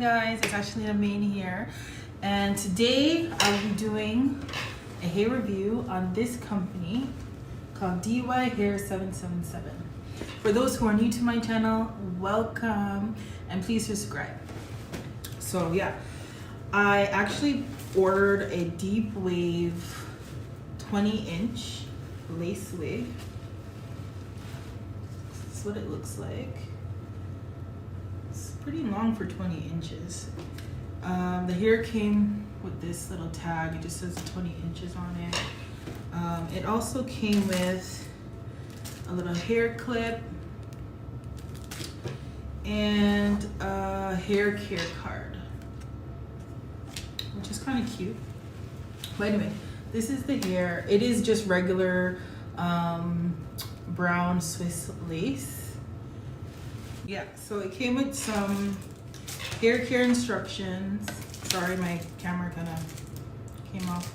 guys, it's actually the main here, and today I'll be doing a hair review on this company called DYHAIR777. For those who are new to my channel, welcome and please subscribe. So yeah, I actually ordered a deep wave 20-inch lace wig. This is what it looks like. It's pretty long for 20 inches. The hair came with this little tag. It just says 20 inches on it. It also came with a little hair clip and a hair care card, which is kind of cute. But anyway, this is the hair. It is just regular brown Swiss lace. Yeah, so it came with some hair care instructions. Sorry, my camera kind of came off.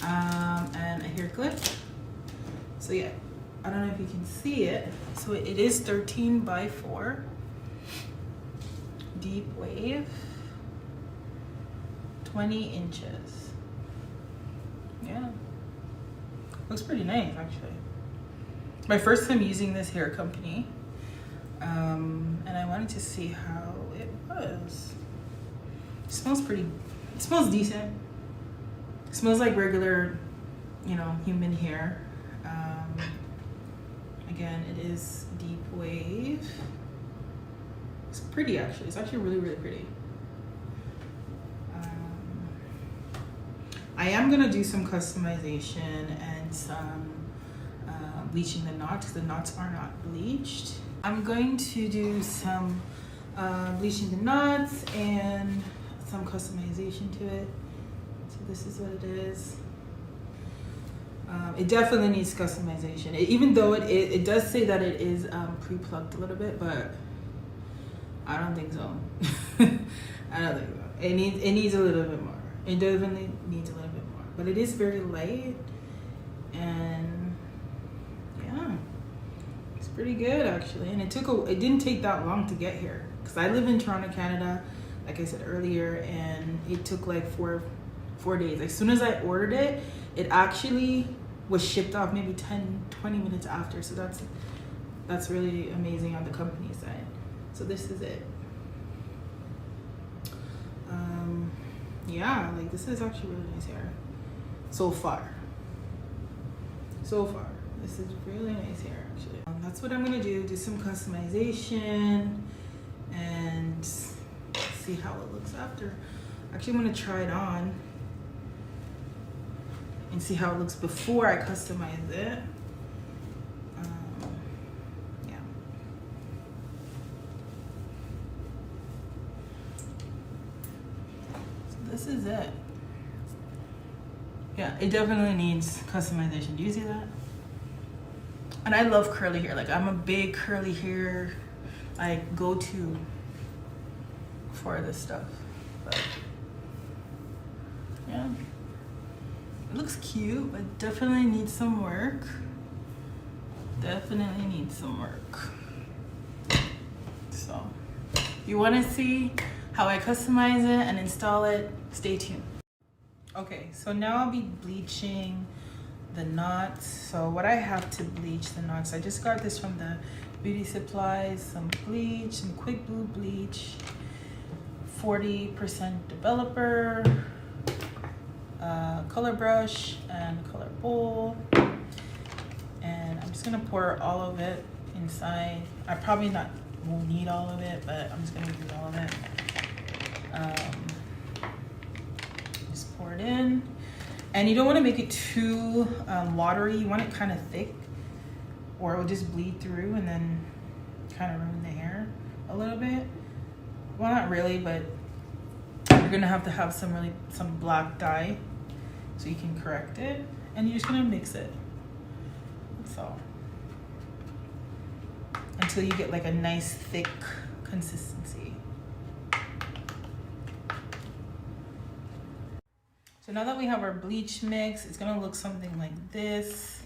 And a hair clip. So yeah, I don't know if you can see it. So it is 13 by 4. Deep wave. 20 inches. Yeah. Looks pretty nice, actually. My first time using this hair company. And I wanted to see how it was. It smells pretty, it smells decent. It smells like regular, you know, human hair. Again, it is deep wave. It's pretty, actually. It's actually really, really pretty. I am gonna do some customization and some bleaching the knots. The knots are not bleached. I'm going to do some bleaching the knots and some customization to it. So this is what it is. It definitely needs customization. Even though it does say that it is pre-plucked a little bit, but I don't think so. I don't think so. It needs a little bit more. It definitely needs a little bit more. But it is very light, and yeah, it's pretty good actually. And it didn't take that long to get here because I live in Toronto, Canada, like I said earlier, and it took like four days. As soon as I ordered it, it actually was shipped off maybe 10-20 minutes after. So that's really amazing on the company side. So this is it. Yeah, like this is actually really nice hair. So far, this is really nice hair actually. That's what I'm gonna do some customization and see how it looks after. Actually, I'm gonna try it on and see how it looks before I customize it. Yeah. So this is it. Yeah, it definitely needs customization. Do you see that? And I love curly hair. Like, I'm a big curly hair like go-to for this stuff. But yeah, it looks cute, but definitely needs some work. Definitely needs some work. So if you want to see how I customize it and install it, stay tuned. Okay, so now I'll be bleaching the knots. So what I have to bleach the knots, I just got this from the beauty supplies, some bleach, some quick blue bleach, 40% developer, color brush and color bowl. And I'm just gonna pour all of it inside. I probably won't need all of it, but I'm just gonna use all of it. Just pour it in. And you don't want to make it too watery. You want it kind of thick, or it will just bleed through and then kind of ruin the hair a little bit. Well, not really, but you're gonna have to have some black dye so you can correct it. And you're just gonna mix it. That's all. Until you get like a nice thick consistency. So now that we have our bleach mix, it's gonna look something like this.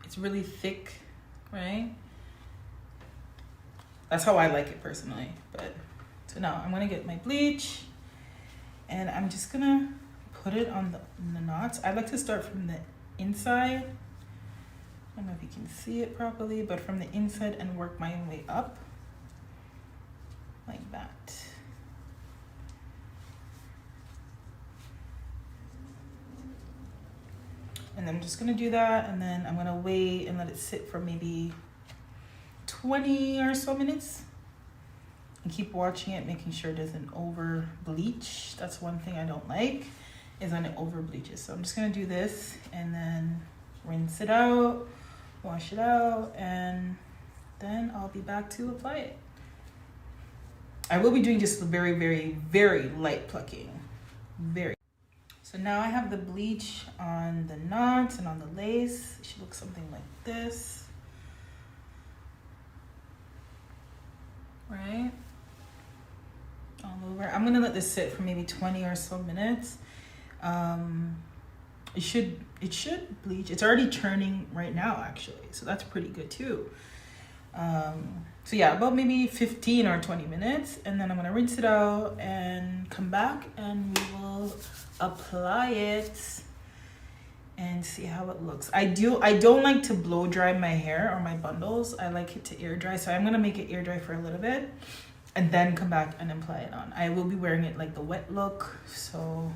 It's really thick, right? That's how I like it personally, but So now I'm gonna get my bleach and I'm just gonna put it on the knots. I like to start from the inside. I don't know if you can see it properly, but from the inside and work my way up like that. And I'm just gonna do that, and then I'm gonna wait and let it sit for maybe 20 or so minutes. And keep watching it, making sure it doesn't over bleach. That's one thing I don't like, is when it over bleaches. So I'm just gonna do this and then rinse it out, wash it out, and then I'll be back to apply it. I will be doing just very, very, very light plucking. Very. So now I have the bleach on the knots and on the lace. It should look something like this. Right? All over. I'm gonna let this sit for maybe 20 or so minutes. It should bleach. It's already churning right now, actually, so that's pretty good too. So yeah, about maybe 15 or 20 minutes, and then I'm gonna rinse it out and come back and we will apply it and see how it looks. I don't like to blow dry my hair or my bundles. I like it to air dry, so I'm gonna make it air dry for a little bit and then come back and apply it on. I will be wearing it like the wet look, so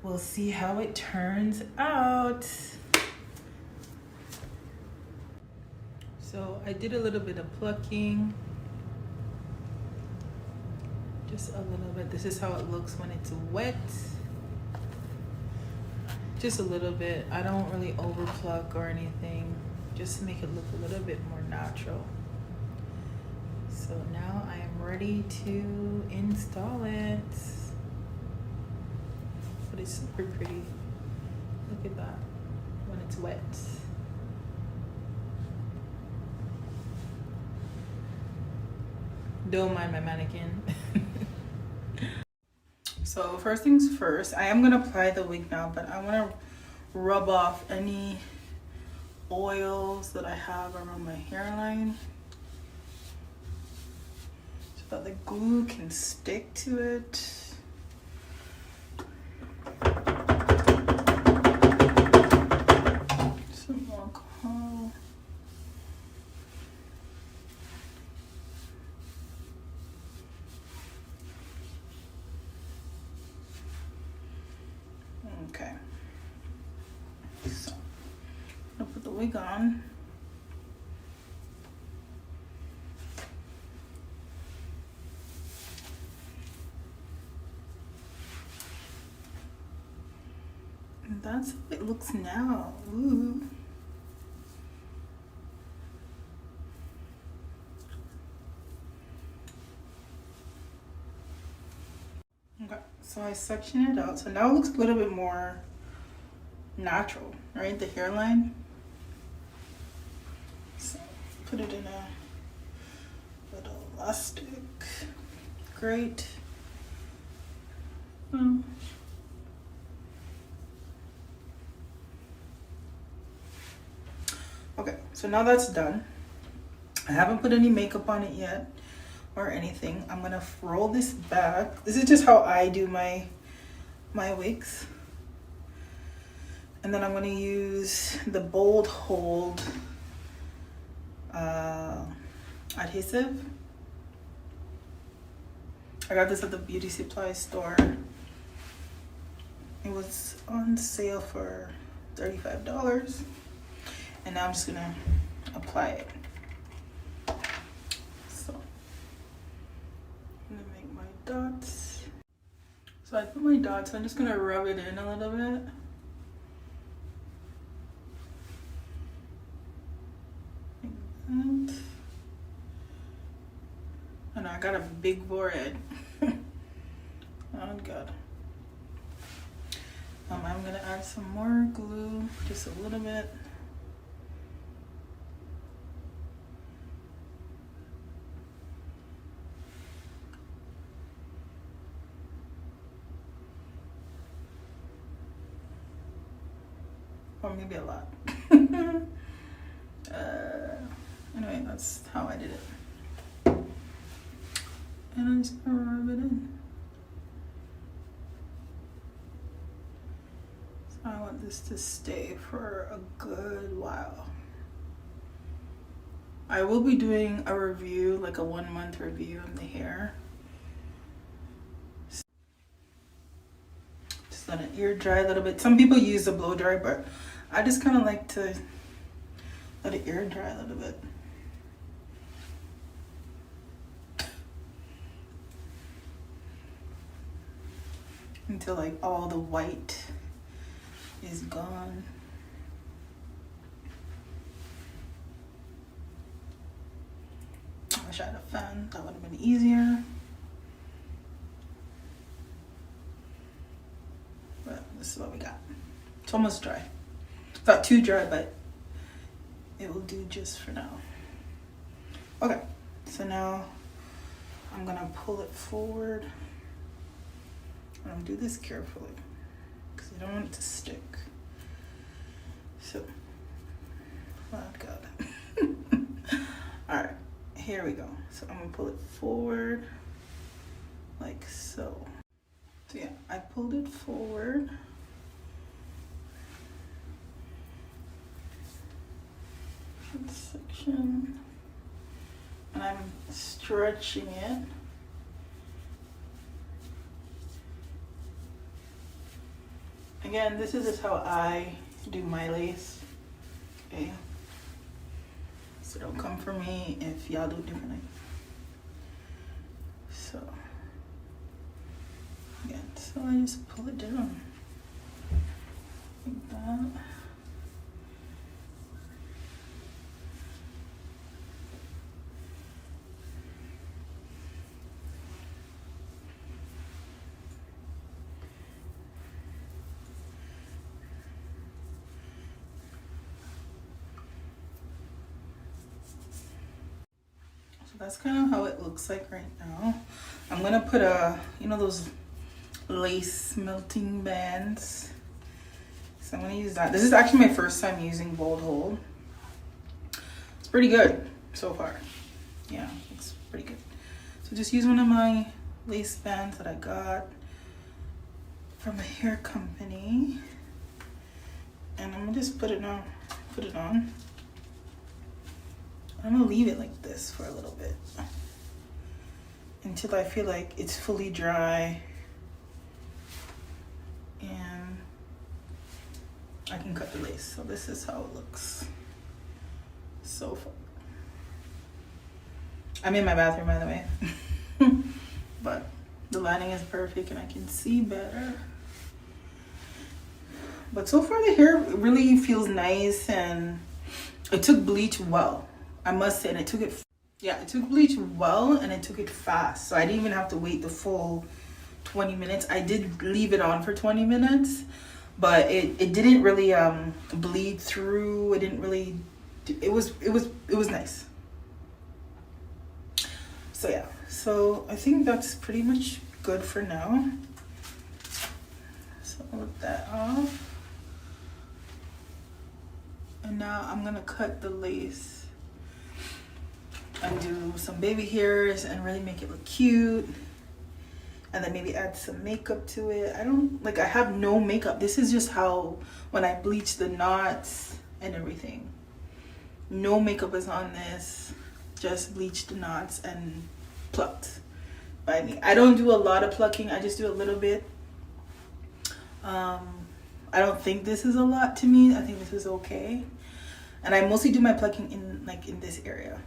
we'll see how it turns out. So I did a little bit of plucking, just a little bit. This is how it looks when it's wet. Just a little bit. I don't really over pluck or anything, just to make it look a little bit more natural. So now I am ready to install it. But it's super pretty. Look at that when it's wet. Don't mind my mannequin. So first things first, I am gonna apply the wig now, but I wanna rub off any oils that I have around my hairline so that the glue can stick to it. Some alcohol. Okay, so I'm gonna put the wig on. And that's how it looks now. Ooh. Okay, so I section it out. So now it looks a little bit more natural, right? The hairline. So put it in a little elastic. Great. Okay, so now that's done. I haven't put any makeup on it yet or anything. I'm gonna roll this back. This is just how I do my wigs. And then I'm gonna use the Bold Hold adhesive. I got this at the beauty supply store. It was on sale for $35. And now I'm just gonna apply it. So I'm gonna make my dots. So I put my dots, I'm just gonna rub it in a little bit. Like that. Oh no, I got a big forehead. Oh God. I'm gonna add some more glue, just a little bit. Or maybe a lot. Anyway, that's how I did it. And I'm just gonna rub it in. So I want this to stay for a good while. I will be doing a review, like a 1-month review of the hair. Just let it air dry a little bit. Some people use the blow dry, but I just kind of like to let it air dry a little bit. Until like all the white is gone. I wish I had a fan, that would have been easier. But this is what we got. It's almost dry. It's not too dry, but it will do just for now. Okay, so now I'm gonna pull it forward. I'm gonna do this carefully because you don't want it to stick. So, oh God. All right, here we go. So I'm gonna pull it forward like so. So yeah, I pulled it forward. This section. And I'm stretching it. Again, this is just how I do my lace, okay? So don't come for me if y'all do it differently. So, again, so I just pull it down like that. That's kind of how it looks like right now. I'm gonna put you know those lace melting bands. So I'm gonna use that. This is actually my first time using Bold Hold. It's pretty good so far. Yeah, it's pretty good. So just use one of my lace bands that I got from a hair company. And I'm gonna just put it on. I'm gonna leave it like this for a little bit until I feel like it's fully dry and I can cut the lace. So this is how it looks so far. I'm in my bathroom, by the way. But the lighting is perfect and I can see better. But so far the hair really feels nice and it took bleach well. I must say, and it took bleach well and it took it fast. So I didn't even have to wait the full 20 minutes. I did leave it on for 20 minutes, but it didn't really bleed through. It didn't really, it was nice. So yeah, so I think that's pretty much good for now. So I'll rip that off. And now I'm gonna cut the lace and do some baby hairs and really make it look cute, and then maybe add some makeup to it. I have no makeup. This is just how, when I bleach the knots and everything, no makeup is on this, just bleached the knots and plucked by me. I don't do a lot of plucking, I just do a little bit. I don't think this is a lot to me. I think this is okay, and I mostly do my plucking in this area.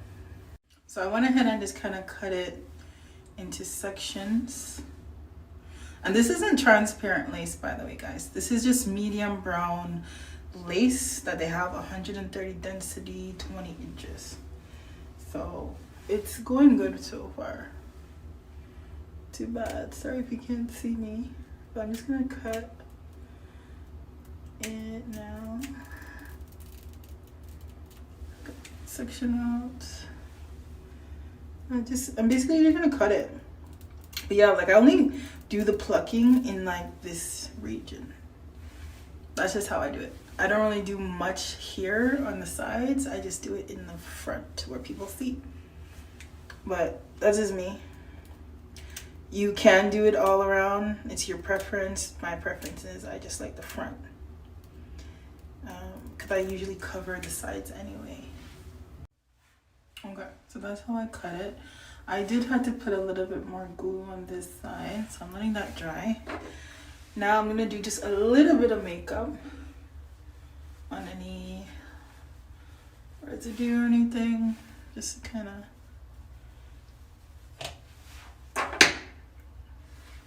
So I went ahead and just kind of cut it into sections. And this isn't transparent lace, by the way, guys. This is just medium brown lace that they have 130 density, 20 inches. So it's going good so far. Too bad. Sorry if you can't see me. But I'm just going to cut it now. Section out. I'm basically just gonna cut it. But yeah, like I only do the plucking in like this region. That's just how I do it. I don't really do much here on the sides. I just do it in the front where people see. But that's just me. You can do it all around. It's your preference. My preference is I just like the front. Because I usually cover the sides anyway. Okay, so that's how I cut it. I did have to put a little bit more glue on this side, so I'm letting that dry. Now I'm gonna do just a little bit of makeup on any residue or anything, just kind of.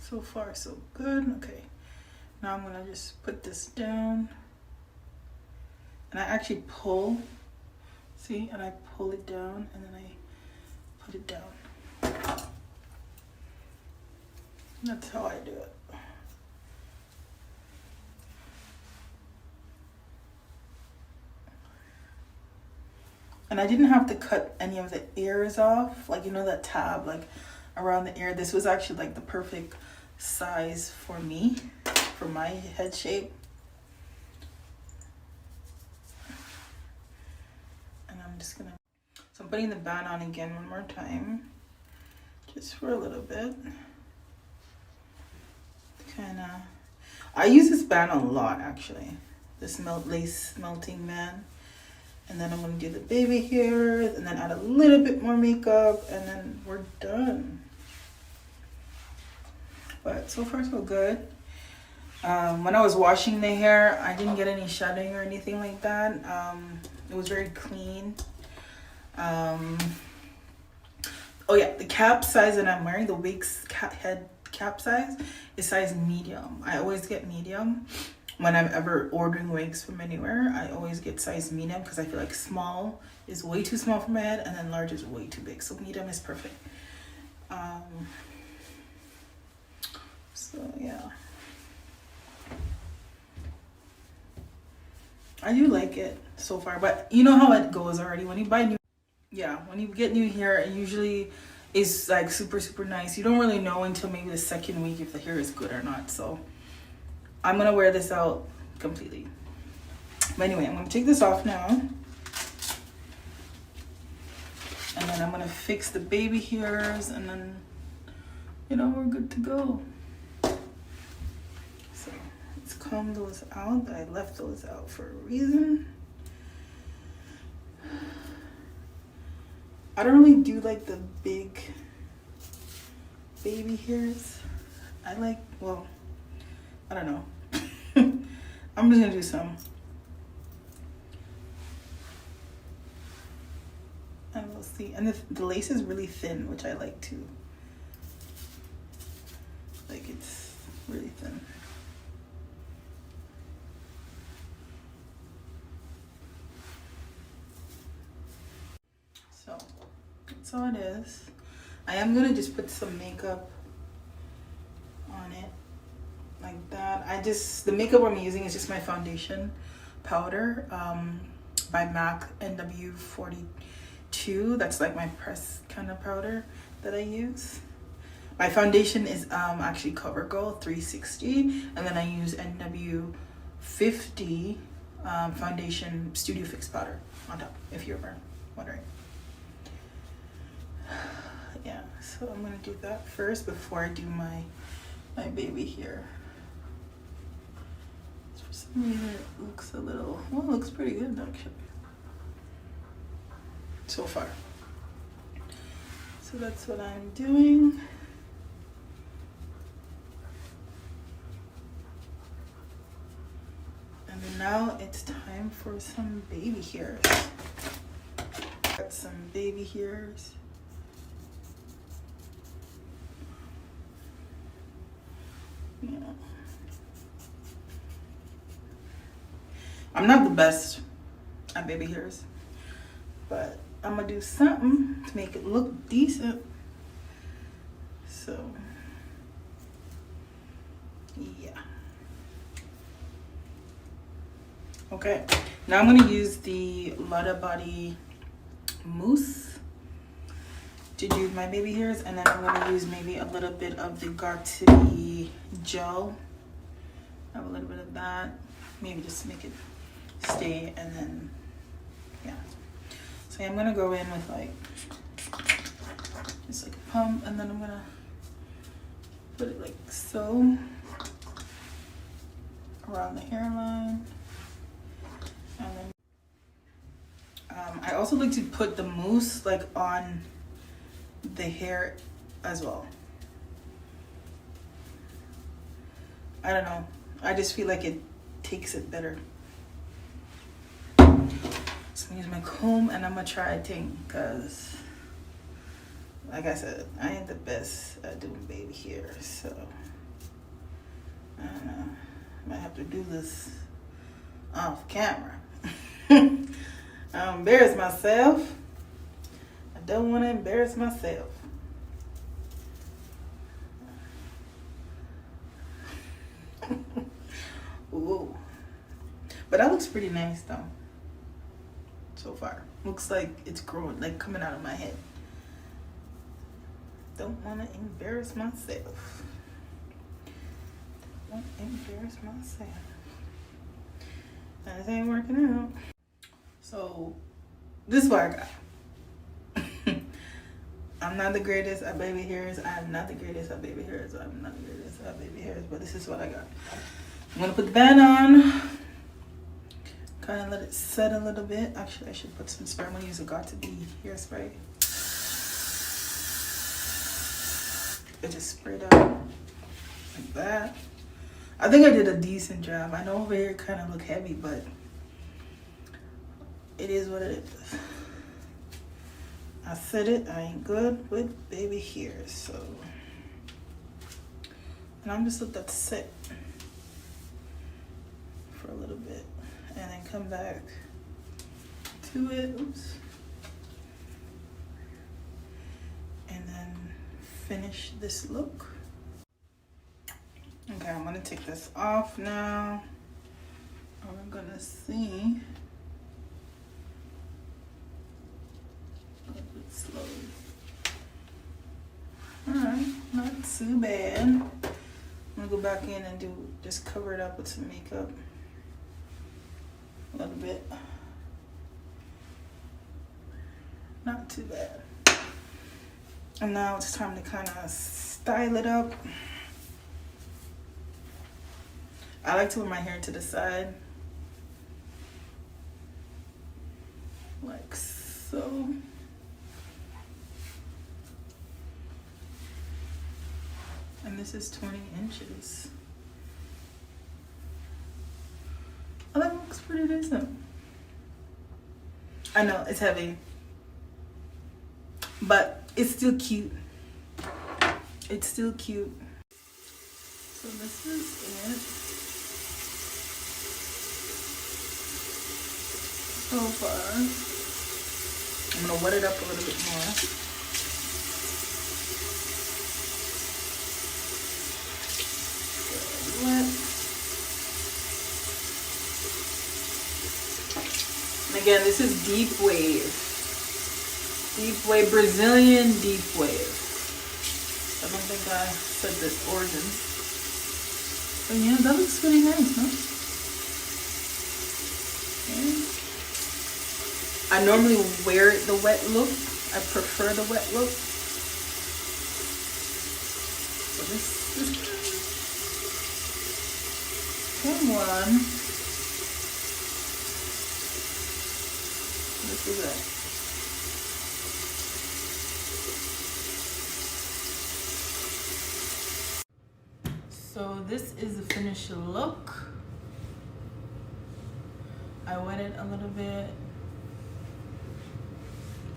So far so good. Okay, now I'm gonna just put this down, and I actually pull, see, and I pull it down and then I put it down. That's how I do it. And I didn't have to cut any of the ears off, like, you know, that tab like around the ear. This was actually like the perfect size for me, for my head shape. And I'm just gonna, so I'm putting the band on again one more time, just for a little bit. Kind of, I use this band a lot actually, this lace melting band. And then I'm gonna do the baby hairs and then add a little bit more makeup and then we're done. But so far so good. When I was washing the hair, I didn't get any shedding or anything like that. It was very clean. Oh yeah, the cap size that I'm wearing, the wig head cap size is size medium. I always get medium. When I'm ever ordering wigs from anywhere, I always get size medium because I feel like small is way too small for my head and then large is way too big. So medium is perfect. So yeah. I do like it so far, but you know how it goes already. When you buy new, when you get new hair, it usually is like super, super nice. You don't really know until maybe the second week if the hair is good or not. So I'm gonna wear this out completely. But anyway, I'm gonna take this off now. And then I'm gonna fix the baby hairs and then, you know, we're good to go. So let's comb those out. I left those out for a reason. I don't really do like the big baby hairs. I like, well, I don't know. I'm just gonna do some. And we'll see. And the lace is really thin, which I like too. Like, it's really thin. So that's all it is. I am gonna just put some makeup on it like that. The makeup I'm using is just my foundation powder by MAC NW42. That's like my press kind of powder that I use. My foundation is actually CoverGirl 360, and then I use NW50 foundation Studio Fix powder on top, if you're ever wondering. Yeah, so I'm gonna do that first before I do my baby hair. For some reason it looks a little, well, it looks pretty good actually so far. So that's what I'm doing. And then now it's time for some baby hairs. Got some baby hairs. Yeah. I'm not the best at baby hairs, but I'm gonna do something to make it look decent. So yeah. Okay, now I'm gonna use the Lotta Body mousse to do my baby hairs, and then I'm gonna use maybe a little bit of the Got2b gel. Have a little bit of that, maybe just make it stay, and then yeah. So I'm gonna go in with like just like a pump, and then I'm gonna put it like so around the hairline, and then I also like to put the mousse like on the hair as well. I don't know, I just feel like it takes it better. So I'm gonna use my comb and I'm gonna try a thing, because like I said, I ain't the best at doing baby hair, so I don't know. I might have to do this off camera. I embarrass myself. I don't want to embarrass myself. Ooh. But that looks pretty nice though. So far. Looks like it's growing, like coming out of my head. Don't want to embarrass myself. Don't embarrass myself. This ain't working out. So this is what I got. I'm not the greatest at baby hairs. I'm not the greatest at baby hairs. I'm not the greatest at baby hairs, but this is what I got. I'm gonna put the band on. Kind of let it set a little bit. Actually, I should put some spray. I'm gonna use a Got To Be hairspray. It just sprayed out like that. I think I did a decent job. I know over here kind of look heavy, but it is what it is. I said it, I ain't good with baby hairs, so. And I'm just let that sit for a little bit and then come back to it. Oops. And then finish this look. Okay, I'm gonna take this off now. And we're gonna see. A little bit slowly. Alright, not too bad. I'm gonna go back in and just cover it up with some makeup. A little bit. Not too bad. And now it's time to kind of style it up. I like to wear my hair to the side. Like so. And this is 20 inches. Oh, that looks pretty decent. I know, it's heavy. But it's still cute. It's still cute. So this is it. So far. I'm gonna wet it up a little bit more. Wet. And again, this is deep wave. Deep wave, Brazilian deep wave. I don't think I said this origin. But yeah, that looks really nice, huh? Okay. I normally wear the wet look. I prefer the wet look. So this come on. This is it. So this is the finished look. I wet it a little bit.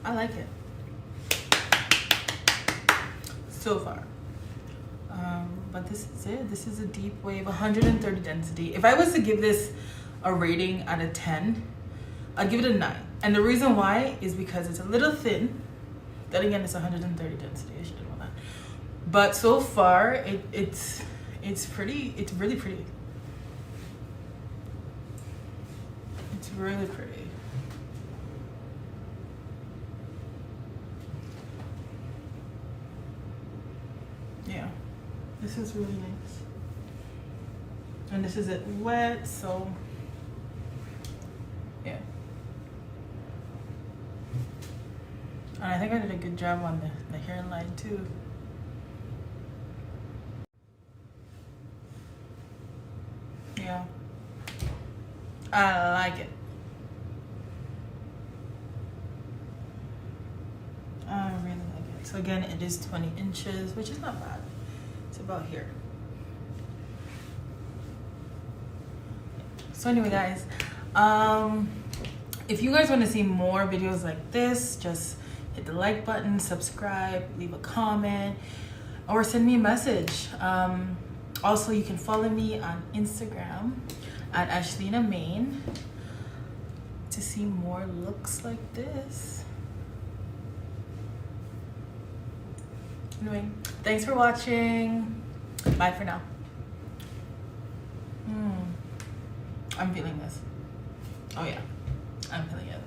I like it so far. But this is it. This is a deep wave, 130 density. If I was to give this a rating out of 10, I'd give it a 9. And the reason why is because it's a little thin. Then again, it's 130 density. I should have known that. But so far, it's pretty. It's really pretty. It's really pretty. Yeah, this is really nice. And this is it wet, so yeah. And I think I did a good job on the hairline too. Yeah. I like it. I really like it. So again, it is 20 inches, which is not bad. It's about here. So anyway, guys, if you guys want to see more videos like this, just hit the like button, subscribe, leave a comment, or send me a message. Also, you can follow me on Instagram at Ashlina Main to see more looks like this. Anyway, thanks for watching. Bye for now. I'm feeling this. Oh yeah, I'm feeling it.